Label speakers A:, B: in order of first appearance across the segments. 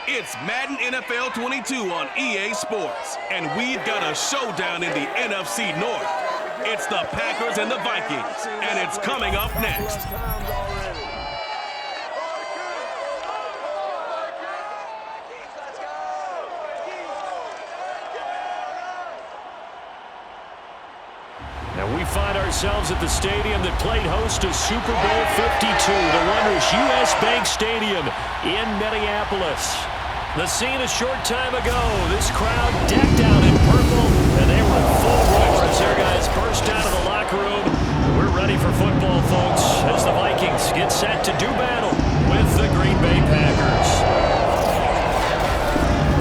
A: It's Madden NFL 22 on EA Sports, and we've got a showdown in the NFC North. It's the Packers and the Vikings, and it's coming up next.
B: And we find ourselves at the stadium that played host to Super Bowl 52, the wondrous U.S. Bank Stadium in Minneapolis. The scene a short time ago, this crowd decked out in purple, and they were in full roar as their guys burst out of the locker room. We're ready for football, folks, as the Vikings get set to do battle with the Green Bay Packers.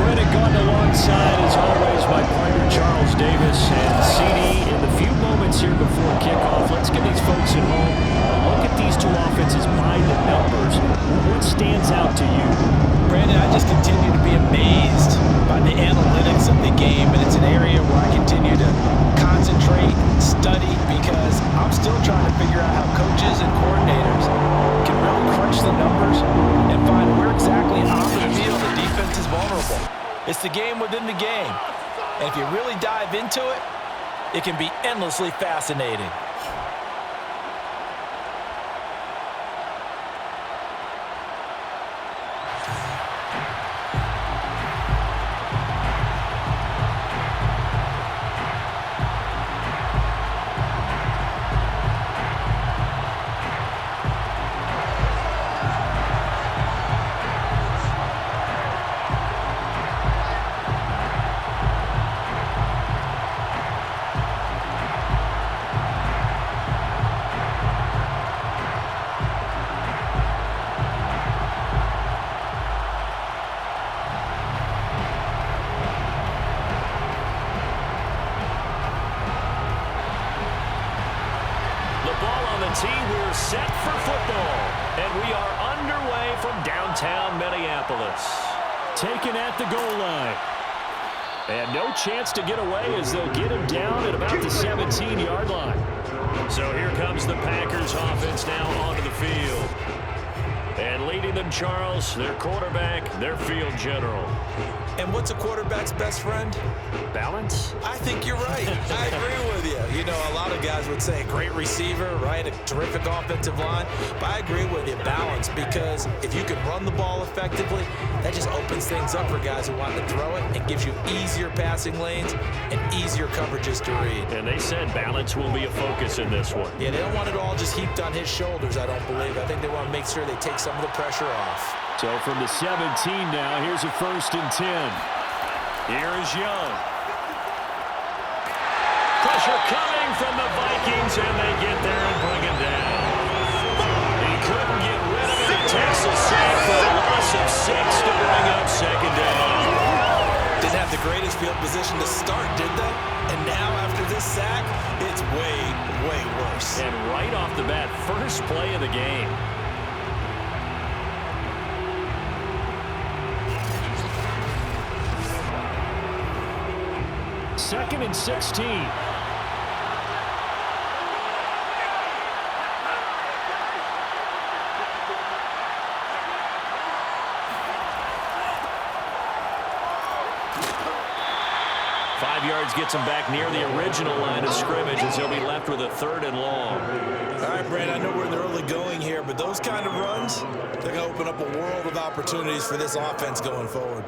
B: Brennan Gordon alongside, as always, my partner Charles Davis. And CD, in the few moments here before kickoff, let's give these folks at home a look at these two offenses by the numbers. What stands out to you?
C: Brandon, I just continue to be amazed by the analytics of the game, and it's an area where I continue to concentrate, study, because I'm still trying to figure out how coaches and coordinators can really crunch the numbers and find where exactly on the field the defense is vulnerable. It's the game within the game, and if you really dive into it, it can be endlessly fascinating.
B: We're set for football, and we are underway from downtown Minneapolis. Taken at the goal line. And no chance to get away as they'll get him down at about the 17-yard line. So here comes the Packers offense now onto the field. And leading them, Charles, their quarterback, their field general.
C: And what's a quarterback's best friend?
B: Balance?
C: I think you're right. I agree with you. You know, a lot of guys would say a great receiver, right? A terrific offensive line. But I agree with you, balance, because if you can run the ball effectively, that just opens things up for guys who want to throw it and gives you easier passing lanes and easier coverages to read.
B: And they said balance will be a focus in this one.
C: Yeah, they don't want it all just heaped on his shoulders, I don't believe. I think they want to make sure they take some of the pressure off.
B: So from the 17 now, here's a 1st and 10. Here is Young. Pressure coming from the Vikings, and they get there and bring him down. He couldn't get rid of it. He takes a sack for a loss of 6 to bring up 2nd down.
C: Didn't have the greatest field position to start, did they? And now after this sack, it's way, way worse.
B: And right off the bat, first play of the game. 2nd and 16. 5 yards gets him back near the original line of scrimmage as he'll be left with a 3rd and long.
C: All right, Brad, I know where they're early going here, but those kind of runs, they're going to open up a world of opportunities for this offense going forward.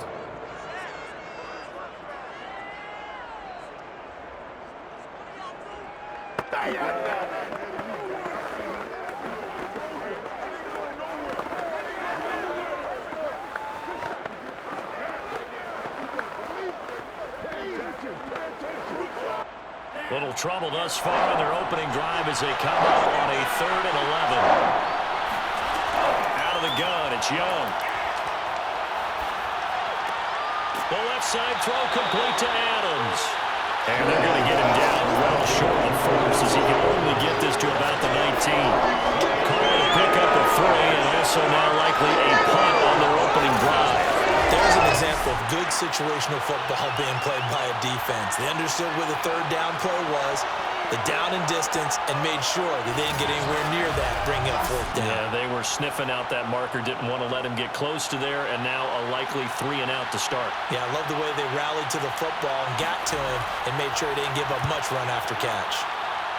B: Little trouble thus far on their opening drive as they come up on a 3rd and 11. Out of the gun, it's Young. The left side throw complete to Adams. And they're going to get him down well short of the 1st as he can only get this to about the 19. Call to pick up a 3 and also now likely a punt on their opening drive.
C: There's an example of good situational football being played by a defense. They understood where the 3rd down play was, the down and distance and made sure they didn't get anywhere near that, bringing up fourth down.
B: Yeah, they were sniffing out that marker, didn't want to let him get close to there, and now a likely 3 and out to start.
C: Yeah, I love the way they rallied to the football and got to him and made sure he didn't give up much run after catch.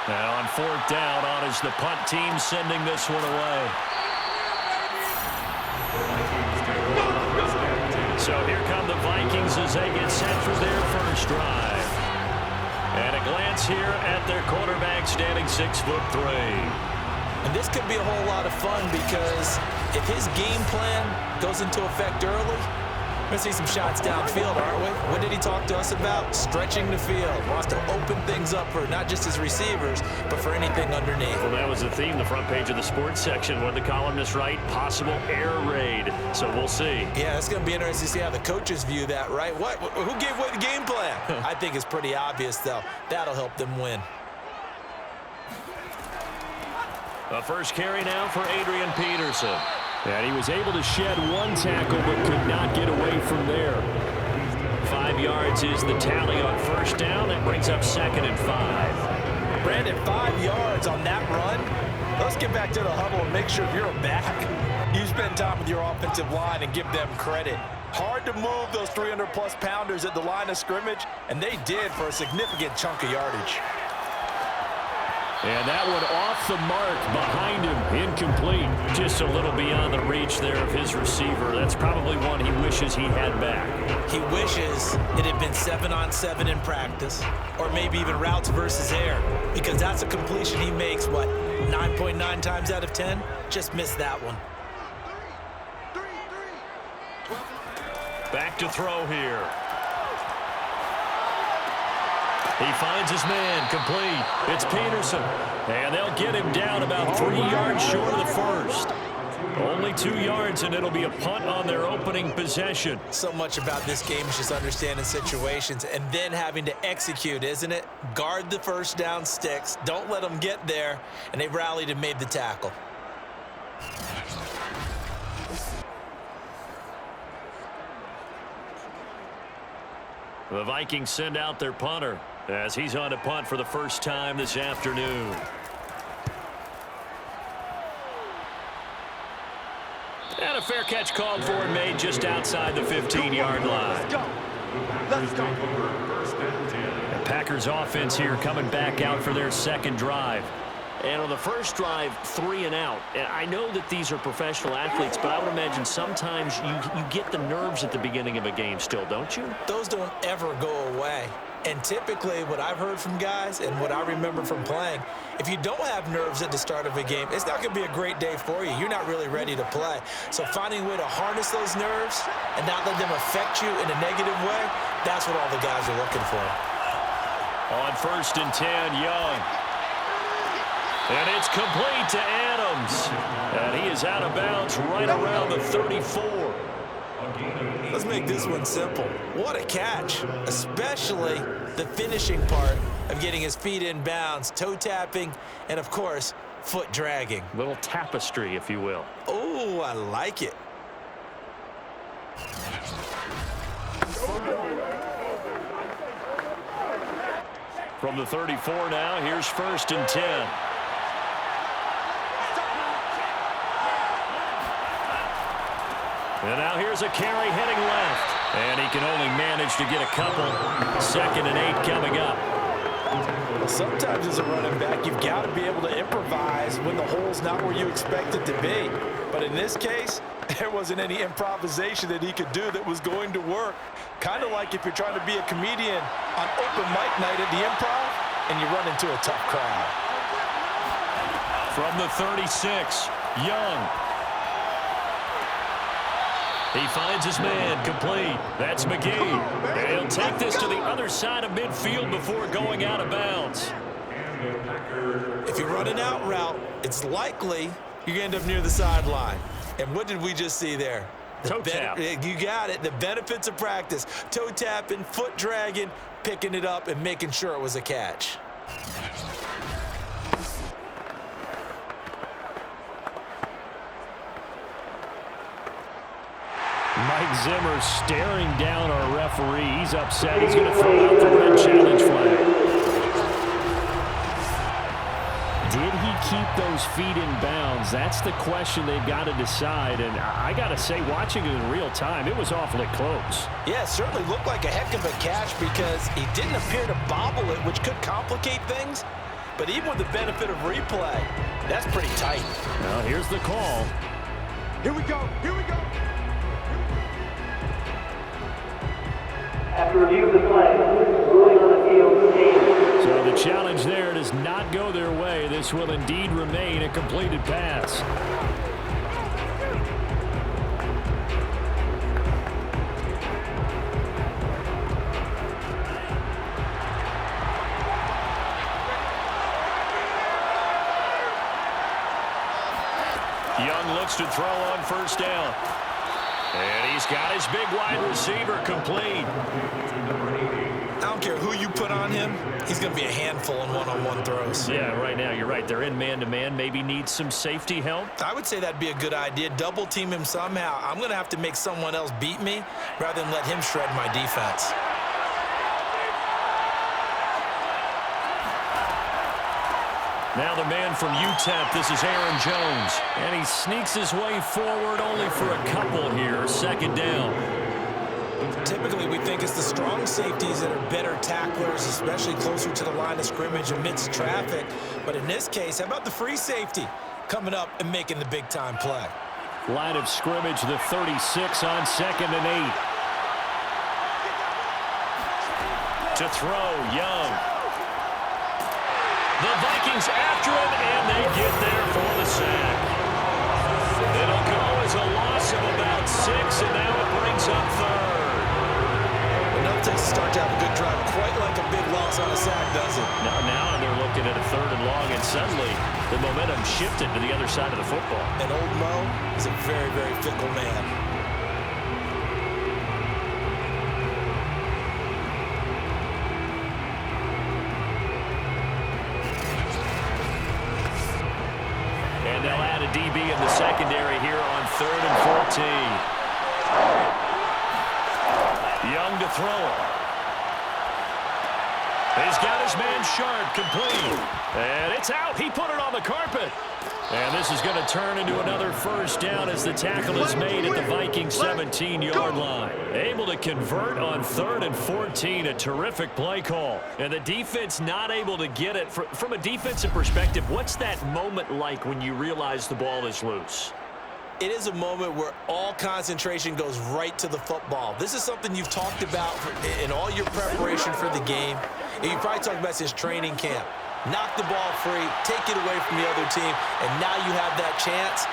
B: Now on fourth down, on is the punt team sending this one away. So here come the Vikings as they get set for their first drive. And a glance here at their quarterback standing 6'3".
C: And this could be a whole lot of fun because if his game plan goes into effect early, we're going to see some shots downfield, aren't we? What did he talk to us about? Stretching the field. Wants to open things up for not just his receivers, but for anything underneath.
B: Well, that was the theme, the front page of the sports section. What did the columnist write? Possible air raid. So we'll see. Yeah, it's going to be interesting to see how the coaches view that, right? Who gave away the game plan? I think it's pretty obvious, though. That'll help them win. The first carry now for Adrian Peterson. And he was able to shed one tackle but could not get away from there. 5 yards is the tally on first down. That brings up 2nd and 5. Brandon, 5 yards on that run. Let's get back to the huddle and make sure you're a back. You spend time with your offensive line and give them credit. Hard to move those 300-plus pounders at the line of scrimmage, and they did for a significant chunk of yardage. And that one off the mark behind him, incomplete. Just a little beyond the reach there of his receiver. That's probably one he wishes he had back. He wishes it had been 7-on-7 in practice, or maybe even routes versus air, because that's a completion he makes, 9.9 times out of 10? Just missed that one. Back to throw here. He finds his man, complete. It's Peterson. And they'll get him down about 3 yards short of the first. Only 2 yards, and it'll be a punt on their opening possession. So much about this game is just understanding situations and then having to execute, isn't it? Guard the first down sticks. Don't let them get there. And they rallied and made the tackle. The Vikings send out their punter as he's on to punt for the first time this afternoon. And a fair catch called for and made just outside the 15-yard line.
D: Let's go.
B: The Packers offense here coming back out for their second drive. And on the first drive, 3 and out. And I know that these are professional athletes, but I would imagine sometimes you get the nerves at the beginning of a game still, don't you? Those don't ever go away. And typically what I've heard from guys and what I remember from playing, if you don't have nerves at the start of a game, it's not going to be a great day for you. You're not really ready to play. So finding a way to harness those nerves and not let them affect you in a negative way, that's what all the guys are looking for. On 1st and 10, Young. And it's complete to Adams. And he is out of bounds right around the 34. Let's make this one simple. What a catch, especially the finishing part of getting his feet in bounds, toe tapping, and of course, foot dragging. Little tapestry, if you will. Oh, I like it. From the 34 now, here's 1st and 10. And now here's a carry heading left. And he can only manage to get a couple. 2nd and 8 coming up. Sometimes as a running back, you've got to be able to improvise when the hole's not where you expect it to be. But in this case, there wasn't any improvisation that he could do that was going to work. Kind of like if you're trying to be a comedian on open mic night at the Improv and you run into a tough crowd. From the 36, Young. He finds his man, complete. That's McGee. And he'll take this to the other side of midfield before going out of bounds. If you run an out route, it's likely you're going to end up near the sideline. And what did we just see there? Toe tap. You got it. The benefits of practice. Toe tapping, foot dragging, picking it up, and making sure it was a catch. Mike Zimmer staring down our referee. He's upset. He's going to throw out the red challenge flag. keep those feet in bounds? That's the question they've got to decide. And I got to say, watching it in real time, it was awfully close.
C: Yeah, it certainly looked like a heck of a catch because he didn't appear to bobble it, which could complicate things. But even with the benefit of replay, that's pretty tight.
B: Now, here's the call.
D: Here we go. Here we go.
E: After review of the play, ruling on the field stands.
B: So the challenge there does not go their way. This will indeed remain a completed pass. Young looks to throw on first down. And he's got his big wide receiver complete.
C: I don't care who you put on him, he's going to be a handful in one-on-one throws.
B: Yeah, right now, you're right. They're in man-to-man. Maybe needs some safety help.
C: I would say that'd be a good idea. Double team him somehow. I'm going to have to make someone else beat me rather than let him shred my defense.
B: Now the man from UTEP, this is Aaron Jones. And he sneaks his way forward only for a couple here. Second down.
C: Typically, we think it's the strong safeties that are better tacklers, especially closer to the line of scrimmage amidst traffic. But in this case, how about the free safety coming up and making the big-time play?
B: Line of scrimmage, the 36 on 2nd and 8. To throw, Young. The Vikings after him, and they get there for the sack. It'll go as a loss of about 6, and now it brings up 3rd.
C: Enough to start to have a good drive, quite like a big loss on a sack, does it?
B: Now they're looking at a 3rd and long, and suddenly the momentum shifted to the other side of the football.
C: And old Mo is a very, very fickle man.
B: And they'll add a DB in the secondary here on 3rd and 14. Young to throw it. He's got his man Sharp complete. And it's out. He put it on the carpet. And this is going to turn into another first down as the tackle is made at the Vikings 17-yard line. Able to convert on 3rd and 14. A terrific play call. And the defense not able to get it. From a defensive perspective, what's that moment like when you realize the ball is loose?
C: It is a moment where all concentration goes right to the football. This is something you've talked about in all your preparation for the game. And you probably talked about since training camp. Knock the ball free, take it away from the other team, and now you have that chance.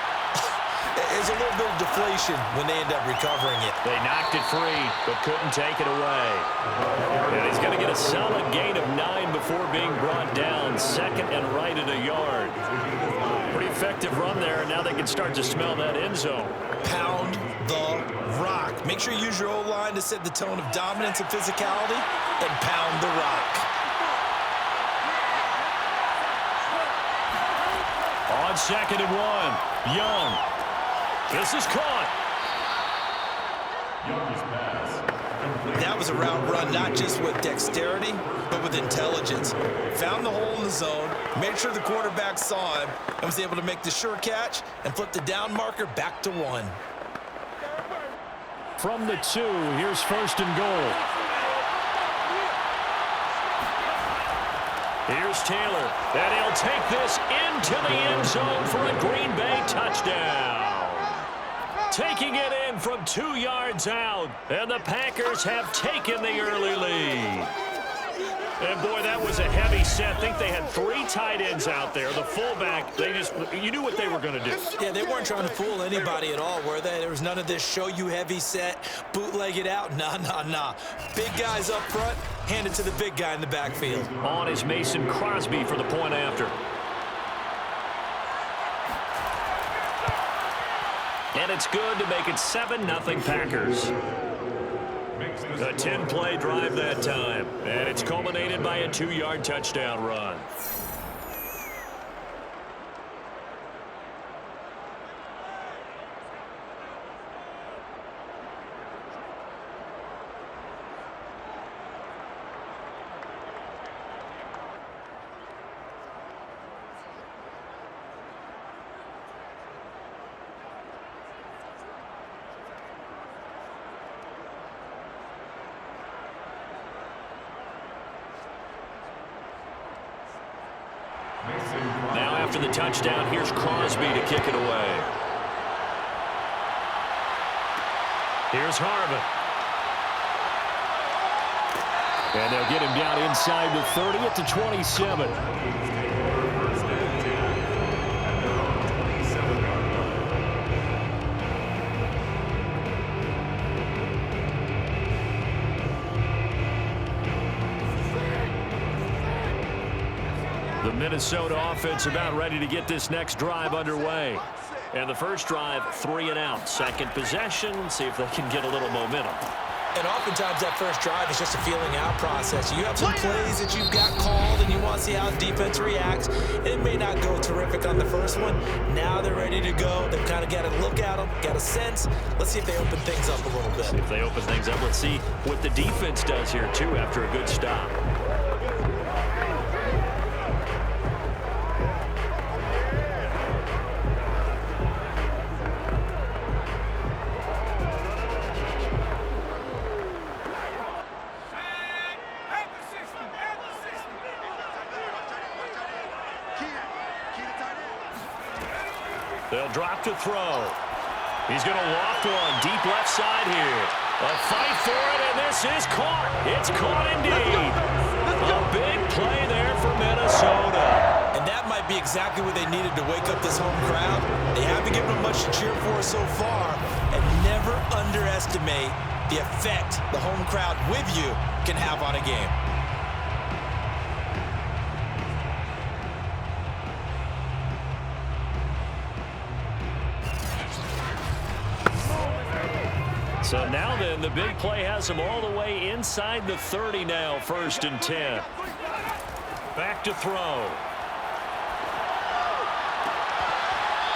C: There's a little bit of deflation when they end up recovering it.
B: They knocked it free, but couldn't take it away. And he's going to get a solid gain of 9 before being brought down. 2nd and right at a yard. Pretty effective run there, and now they can start to smell that end zone.
C: Pound the rock. Make sure you use your O-line to set the tone of dominance and physicality, and pound the rock.
B: On 2nd and 1, Young. This is caught.
C: That was a route run, not just with dexterity, but with intelligence. Found the hole in the zone, made sure the quarterback saw him, and was able to make the sure catch and flip the down marker back to 1.
B: From the 2, here's 1st and goal. Here's Taylor, and he'll take this into the end zone for a Green Bay touchdown. Taking it in from 2 yards out, and the Packers have taken the early lead. And boy, that was a heavy set. I think they had 3 tight ends out there. The fullback, you knew what they were going to do.
C: Yeah, they weren't trying to fool anybody at all, were they? There was none of this show you heavy set, bootleg it out. Nah. Big guys up front, hand it to the big guy in the backfield.
B: On is Mason Crosby for the point after. And it's good to make it 7-0 Packers. A 10-play drive that time, and it's culminated by a 2-yard touchdown run. After the touchdown, here's Crosby to kick it away. Here's Harvin. And they'll get him down inside the 30 at the 27. The Minnesota offense about ready to get this next drive underway. And the first drive, 3 and out. Second possession, see if they can get a little momentum.
C: And oftentimes that first drive is just a feeling out process. You have some plays that you've got called and you want to see how the defense reacts. It may not go terrific on the first one. Now they're ready to go. They've kind of got to look at them, got a sense. Let's see if they open things up a little bit.
B: See if they open things up. Let's see what the defense does here, too, after a good stop. They'll drop to throw. He's going to loft one deep left side here. A fight for it, and this is caught. It's caught indeed. A big play there for Minnesota.
C: And that might be exactly what they needed to wake up this home crowd. They haven't given them much to cheer for so far. And never underestimate the effect the home crowd with you can have on a game.
B: So now then, the big play has them all the way inside the 30 now, 1st and 10. Back to throw.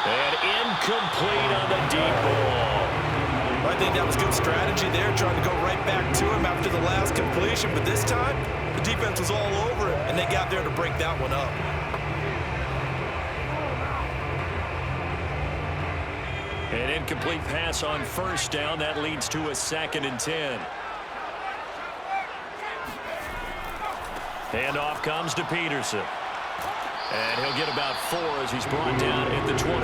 B: And incomplete on the deep ball.
C: I think that was good strategy there, trying to go right back to him after the last completion. But this time, the defense was all over it, and they got there to break that one up.
B: An incomplete pass on 1st down. That leads to a 2nd and 10. Handoff comes to Peterson. And he'll get about 4 as he's brought down at the 24.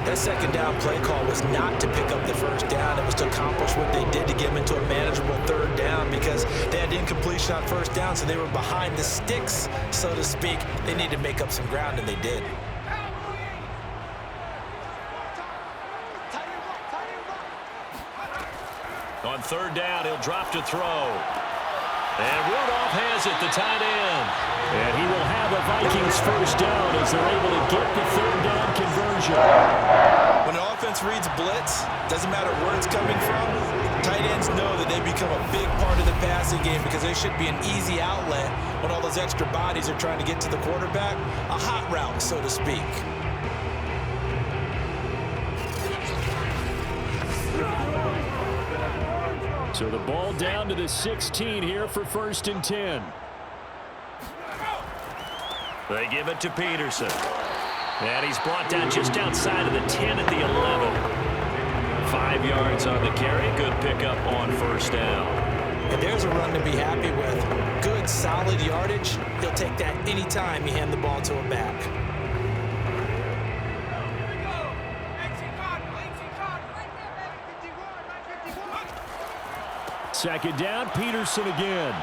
C: That 2nd down play call was not to pick up the 1st down. It was to accomplish what they did to get them into a manageable 3rd down because they had incompletion on 1st down, so they were behind the sticks, so to speak. They needed to make up some ground, and they did.
B: On 3rd down, he'll drop to throw. And Rudolph has it, the tight end. And he will have a Vikings 1st down as they're able to get the 3rd down conversion.
C: When an offense reads blitz, doesn't matter where it's coming from, tight ends know that they become a big part of the passing game because they should be an easy outlet when all those extra bodies are trying to get to the quarterback. A hot route, so to speak.
B: So the ball down to the 16 here for 1st and 10. They give it to Peterson. And he's brought down just outside of the 10 at the 11. 5 yards on the carry. Good pickup on 1st down.
C: And there's a run to be happy with. Good, solid yardage. He'll take that anytime you hand the ball to a back.
B: Second down, Peterson again.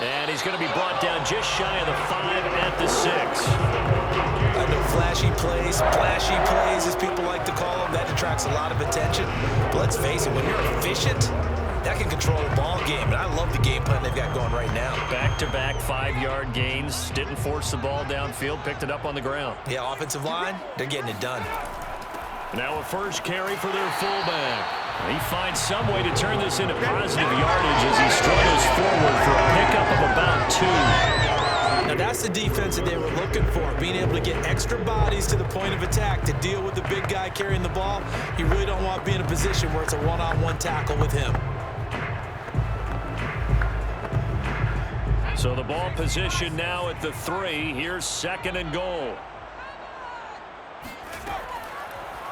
B: And he's going to be brought down just shy of the 5 at the 6.
C: I know flashy plays, as people like to call them, that attracts a lot of attention. But let's face it, when you're efficient, that can control a ball game. And I love the game plan they've got going right now.
B: Back-to-back 5-yard gains. Didn't force the ball downfield, picked it up on the ground.
C: Yeah, offensive line, they're getting it done.
B: Now a first carry for their fullback. He finds some way to turn this into positive yardage as he struggles forward for a pickup of about 2.
C: Now that's the defense that they were looking for, being able to get extra bodies to the point of attack to deal with the big guy carrying the ball. You really don't want to be in a position where it's a one-on-one tackle with him.
B: So the ball position now at the 3. Here's 2nd and goal.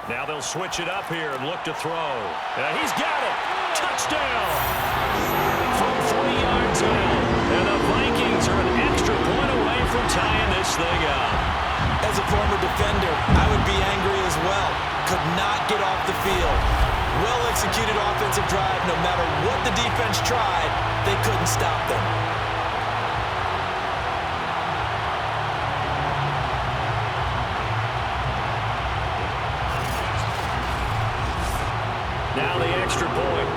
B: Now they'll switch it up here and look to throw. And he's got it. Touchdown. From 3 yards out. And the Vikings are an extra point away from tying this thing up.
C: As a former defender, I would be angry as well. Could not get off the field. Well-executed offensive drive. No matter what the defense tried, they couldn't stop them.
B: Now the extra point.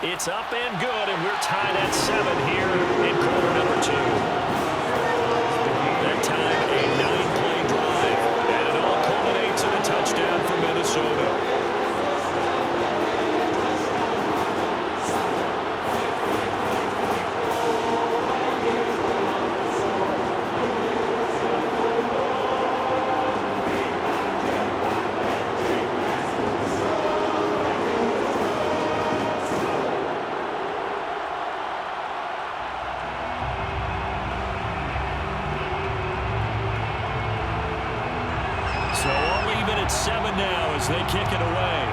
B: It's up and good, and we're tied at 7 here in quarter number 2. That time, a 9-play drive, and it all culminates in a touchdown for Minnesota. So all even at 7 now as they kick it away.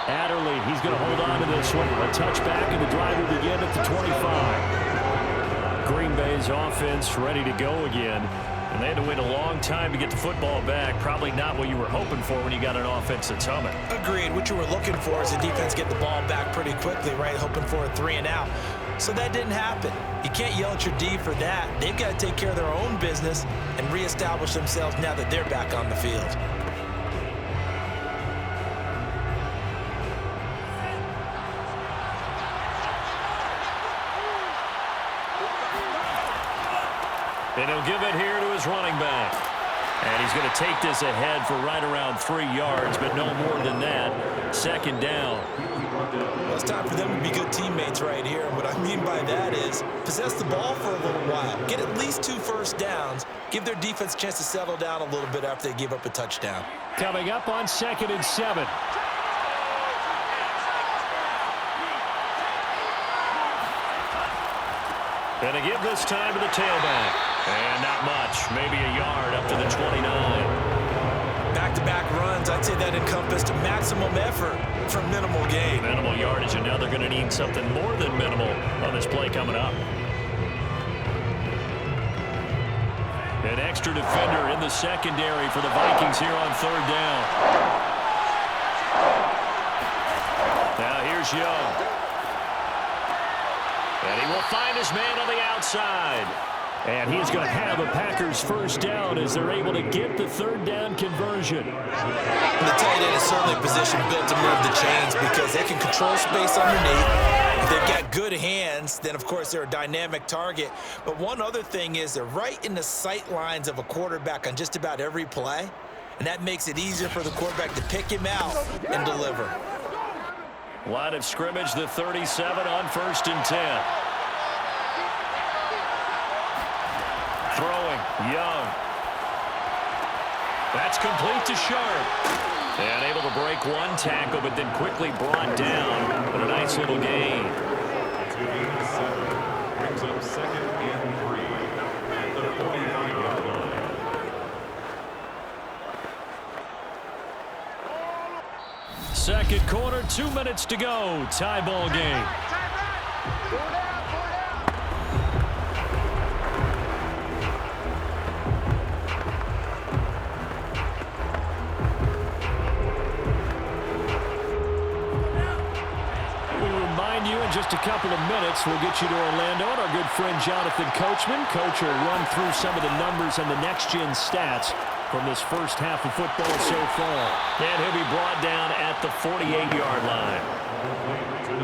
B: Adderley, he's going to hold on to this one. A touchback, and the drive will begin at the 25. Green Bay's offense ready to go again. And they had to wait a long time to get the football back. Probably not what you were hoping for when you got an offense that's humming.
C: Agreed. What you were looking for is the defense get the ball back pretty quickly, right? Hoping for a 3-and-out. So that didn't happen. You can't yell at your D for that. They've got to take care of their own business and reestablish themselves now that they're back on the field.
B: And he'll give it here to his running back. And he's going to take this ahead for right around 3 yards, but no more than that. 2nd down.
C: Well, it's time for them to be good teammates right here. And what I mean by that is possess the ball for a little while. Get at least 2 first downs. Give their defense a chance to settle down a little bit after they give up a touchdown.
B: Coming up on 2nd and 7. And a give this time to the tailback. And not much. Maybe a yard up to the 29.
C: Back-to-back runs, I'd say that encompassed maximum effort for minimal gain.
B: Minimal yardage, and now they're going to need something more than minimal on this play coming up. An extra defender in the secondary for the Vikings here on 3rd down. Now here's Young. And he will find his man on the outside. And he's going to have a Packers first down as they're able to get the 3rd down conversion.
C: The tight end is certainly a position built to move the chains because they can control space underneath. If they've got good hands, then of course they're a dynamic target. But one other thing is they're right in the sight lines of a quarterback on just about every play. And that makes it easier for the quarterback to pick him out and deliver.
B: Line of scrimmage, the 37 on 1st and 10. Throwing, Young. That's complete to Sharp. And able to break one tackle, but then quickly brought down. But a nice little gain.
D: Brings up 2nd and 3 at the 49-yard line.
B: Second quarter, 2 minutes to go. Tie ball game. Just a couple of minutes, we'll get you to Orlando and our good friend Jonathan Coachman. Coach will run through some of the numbers and the next-gen stats from this first half of football so far. And he'll be brought down at the 48-yard line.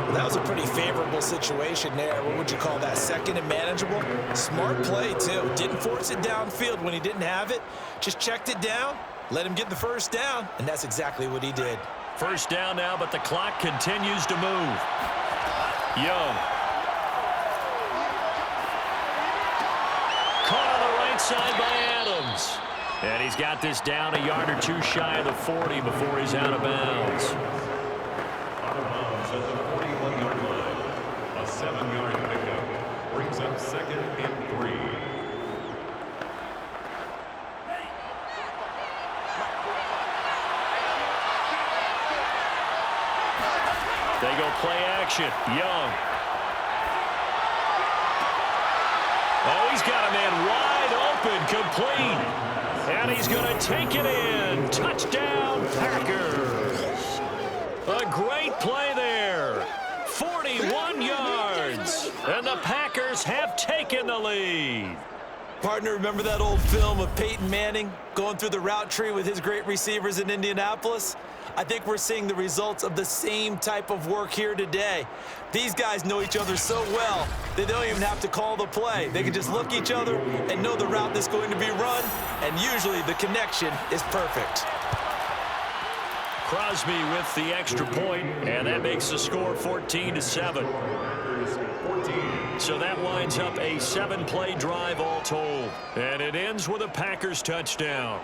C: Well, that was a pretty favorable situation there. What would you call that? 2nd and manageable? Smart play, too. Didn't force it downfield when he didn't have it. Just checked it down, let him get the first down, and that's exactly what he did.
B: First down now, but the clock continues to move. Young. Caught on the right side by Adams. And he's got this down a yard or 2 shy of the 40 before he's out of bounds.
D: Out of bounds at the 41-yard line. A 7-yard pickup brings up 2nd and 3.
B: Play action. Young. Oh, he's got a man wide open, complete. And he's going to take it in. Touchdown, Packers. A great play there. 41 yards. And the Packers have taken the lead.
C: Partner, remember that old film of Peyton Manning going through the route tree with his great receivers in Indianapolis? I think we're seeing the results of the same type of work here today. These guys know each other so well, they don't even have to call the play. They can just look each other and know the route that's going to be run, and usually the connection is perfect.
B: Crosby with the extra point, and that makes the score 14-7. So that winds up a 7-play drive all told. And it ends with a Packers touchdown.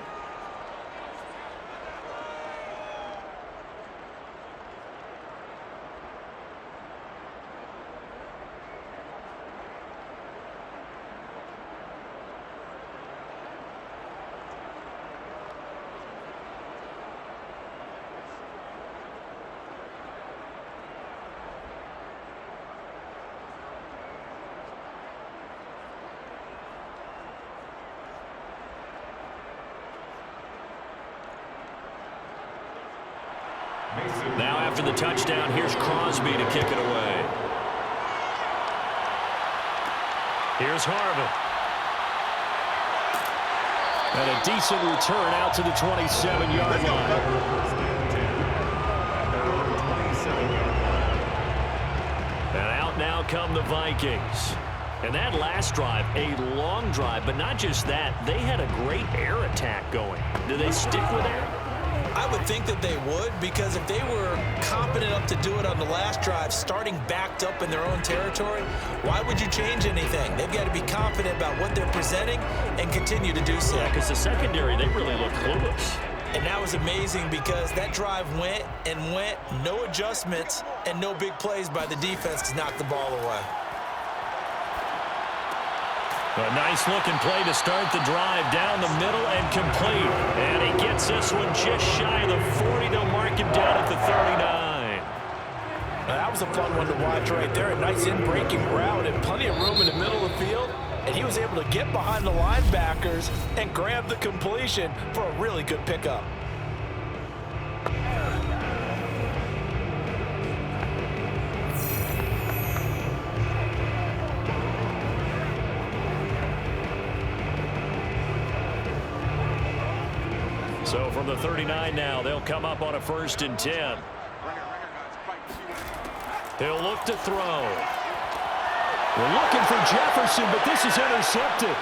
B: Now after the touchdown, here's Crosby to kick it away. Here's Harvin. And a decent return out to the 27-yard line. And out now come the Vikings. And that last drive, a long drive, but not just that, they had a great air attack going. Do they stick with that?
C: I would think that they would, because if they were competent enough to do it on the last drive, starting backed up in their own territory, why would you change anything? They've got to be confident about what they're presenting and continue to do so.
B: Yeah, because the secondary, they really look clueless.
C: And that was amazing because that drive went and went, no adjustments and no big plays by the defense to knock the ball away.
B: A nice-looking play to start the drive down the middle and complete. And he gets this one just shy of the 40. They'll mark him down at the 39.
C: Now, that was a fun one to watch right there. A nice in-breaking route and plenty of room in the middle of the field. And he was able to get behind the linebackers and grab the completion for a really good pickup.
B: So from the 39 now, they'll come up on a 1st and 10. They'll look to throw. We're looking for Jefferson, but this is intercepted.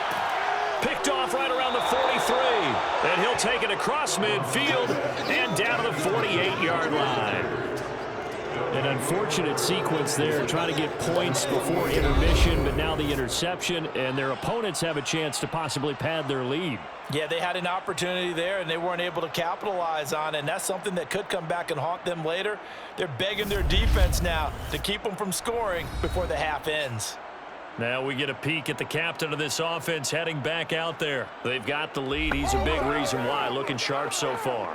B: Picked off right around the 43. And he'll take it across midfield and down to the 48-yard line. An unfortunate sequence there, trying to get points before intermission, but now the interception, and their opponents have a chance to possibly pad their lead.
C: Yeah, they had an opportunity there, and they weren't able to capitalize on it, and that's something that could come back and haunt them later. They're begging their defense now to keep them from scoring before the half ends.
B: Now we get a peek at the captain of this offense heading back out there. They've got the lead. He's a big reason why, looking sharp so far.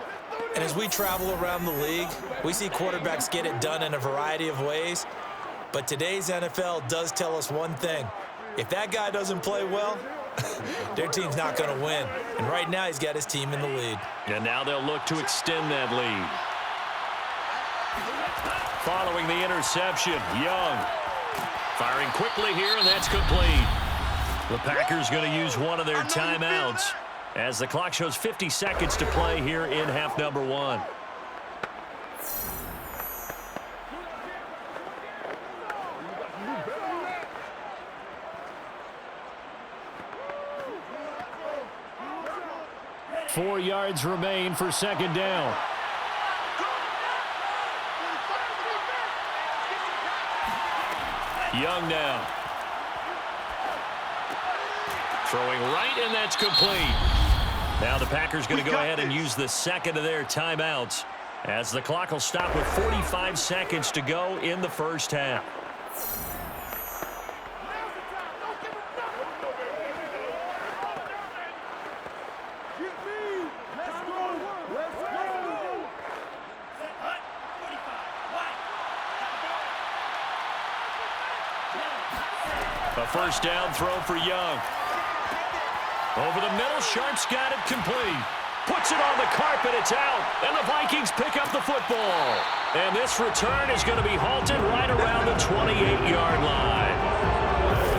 C: And as we travel around the league, we see quarterbacks get it done in a variety of ways. But today's NFL does tell us one thing. If that guy doesn't play well, their team's not going to win. And right now, he's got his team in the lead.
B: And now they'll look to extend that lead. Following the interception, Young. Firing quickly here, and that's complete. The Packers going to use one of their timeouts as the clock shows 50 seconds to play here in half number 1. Four yards remain for 2nd down. Young now. Throwing right, and that's complete. Now the Packers going to go ahead and use the second of their timeouts as the clock will stop with 45 seconds to go in the first half. A first down throw for Young. Over the middle, Sharp's got it complete. Puts it on the carpet, it's out, and the Vikings pick up the football. And this return is going to be halted right around the 28-yard line.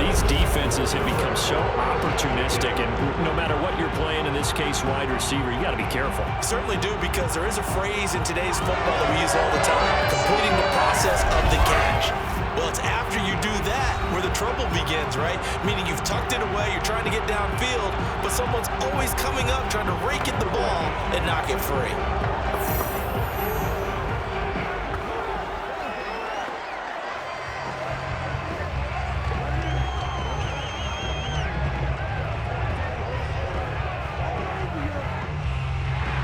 B: These defenses have become so opportunistic, and no matter what you're playing, in this case wide receiver, you got to be careful.
C: Certainly do, because there is a phrase in today's football that we use all the time, completing the process of the catch. Well, it's after you do that where the trouble begins, right? Meaning you've tucked it away, you're trying to get downfield, but someone's always coming up trying to rake at the ball and knock it free.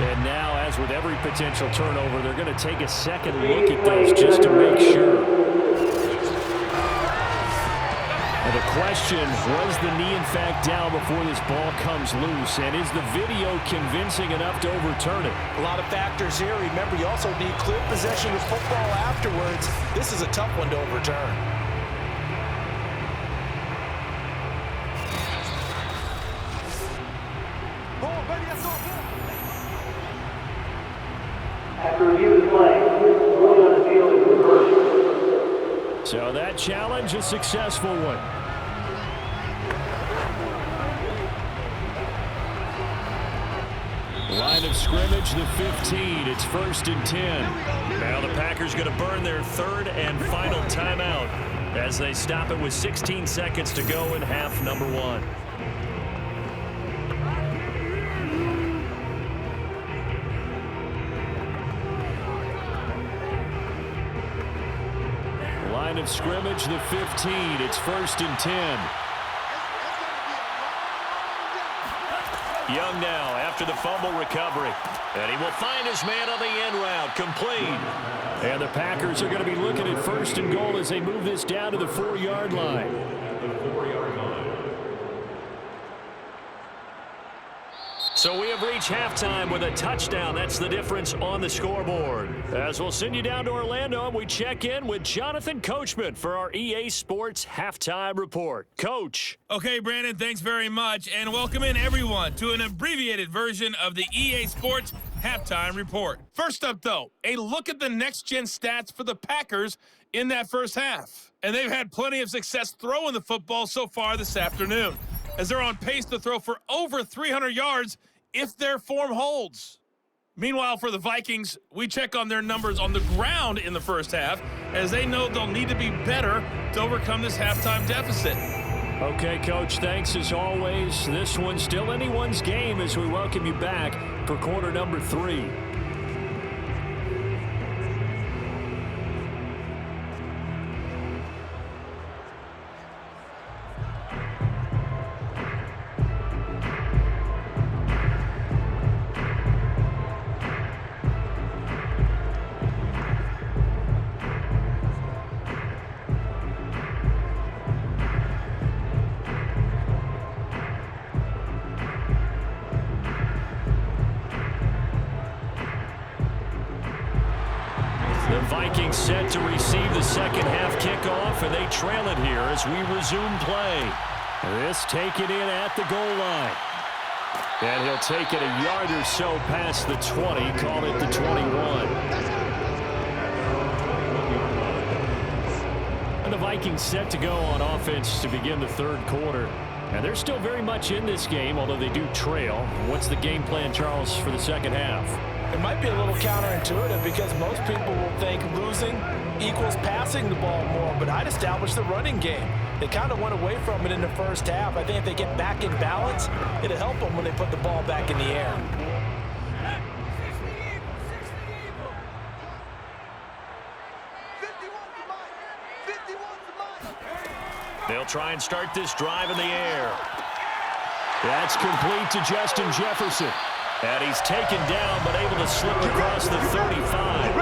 B: And now, as with every potential turnover, they're going to take a second look at those just to make sure. And the question, was the knee in fact down before this ball comes loose? And is the video convincing enough to overturn it?
C: A lot of factors here. Remember, you also need clear possession of football afterwards. This is a tough one to overturn.
E: After review is playing, ruling on the field is reversed.
B: So that challenge, a successful one. Line of scrimmage, the 15. It's 1st and 10. Now the Packers going to burn their third and final timeout as they stop it with 16 seconds to go in half number 1. Line of scrimmage, the 15. It's 1st and 10. Young now after the fumble recovery. And he will find his man on the end route. Complete. And the Packers are going to be looking at 1st and goal as they move this down to the 4-yard line.
D: The 4-yard line.
B: So we have reached halftime with a touchdown. That's the difference on the scoreboard. As we'll send you down to Orlando, and we check in with Jonathan Coachman for our EA Sports Halftime Report. Coach.
F: Okay, Brandon, thanks very much, and welcome in everyone to an abbreviated version of the EA Sports Halftime Report. First up, though, a look at the next-gen stats for the Packers in that first half. And they've had plenty of success throwing the football so far this afternoon, as they're on pace to throw for over 300 yards if their form holds. Meanwhile, for the Vikings, we check on their numbers on the ground in the first half, as they know they'll need to be better to overcome this halftime deficit.
B: Okay, Coach, thanks as always. This one's still anyone's game as we welcome you back for quarter number 3. The Vikings set to receive the second half kickoff, and they trail it here as we resume play. This taken in at the goal line. And he'll take it a yard or so past the 20, call it the 21. And the Vikings set to go on offense to begin the third quarter. And they're still very much in this game, although they do trail. What's the game plan, Charles, for the second half?
C: It might be a little counterintuitive because most people will think losing equals passing the ball more, but I'd establish the running game. They kind of went away from it in the first half. I think if they get back in balance, it'll help them when they put the ball back in the air.
B: They'll try and start this drive in the air. That's complete to Justin Jefferson. And he's taken down, but able to slip across the 35.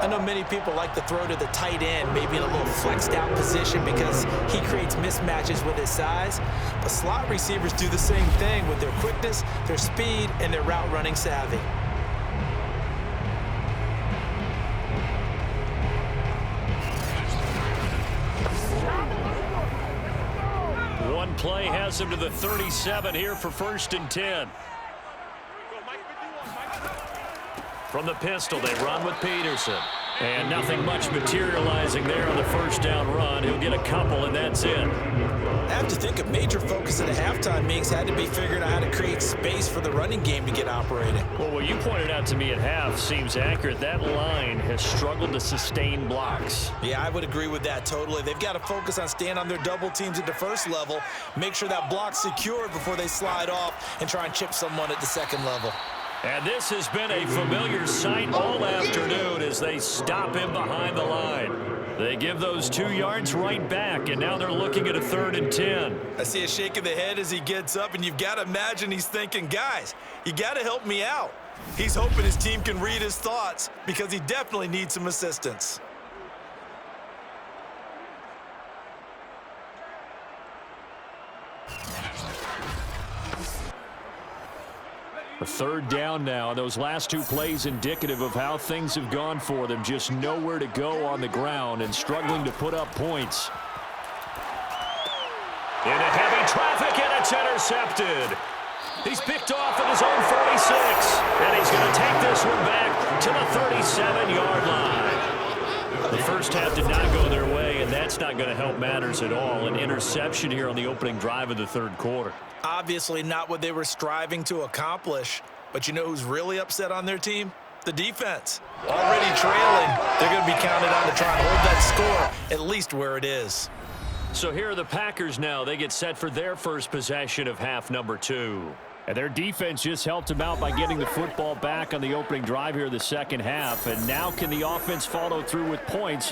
C: I know many people like to throw to the tight end, maybe in a little flexed out position because he creates mismatches with his size. But slot receivers do the same thing with their quickness, their speed, and their route running savvy.
B: big play has him to the 37 here for 1st and 10. From the pistol, they run with Peterson. And nothing much materializing there on the 1st down run. He'll get a couple, and that's it.
C: I have to think a major focus at the halftime meetings had to be figuring out how to create space for the running game to get operating.
B: Well, what you pointed out to me at half seems accurate. That line has struggled to sustain blocks.
C: Yeah, I would agree with that totally. They've got to focus on staying on their double teams at the first level, make sure that block's secured before they slide off and try and chip someone at the second level.
B: And this has been a familiar sight all afternoon as they stop him behind the line. They give those 2 yards right back, and now they're looking at a 3rd and 10.
C: I see a shake of the head as he gets up, and you've got to imagine he's thinking, guys, you got to help me out. He's hoping his team can read his thoughts because he definitely needs some assistance.
B: A 3rd down now. Those last 2 plays indicative of how things have gone for them. Just nowhere to go on the ground and struggling to put up points. Into heavy traffic, and it's intercepted. He's picked off at his own 46, and he's going to take this one back to the 37-yard line. The first half did not go their way, and that's not going to help matters at all. An interception here on the opening drive of the 3rd quarter.
C: Obviously not what they were striving to accomplish, but you know who's really upset on their team? The defense. Already trailing, they're going to be counted on to try and hold that score at least where it is.
B: So here are the Packers now. They get set for their first possession of half number 2. And their defense just helped them out by getting the football back on the opening drive here in the second half. And now can the offense follow through with points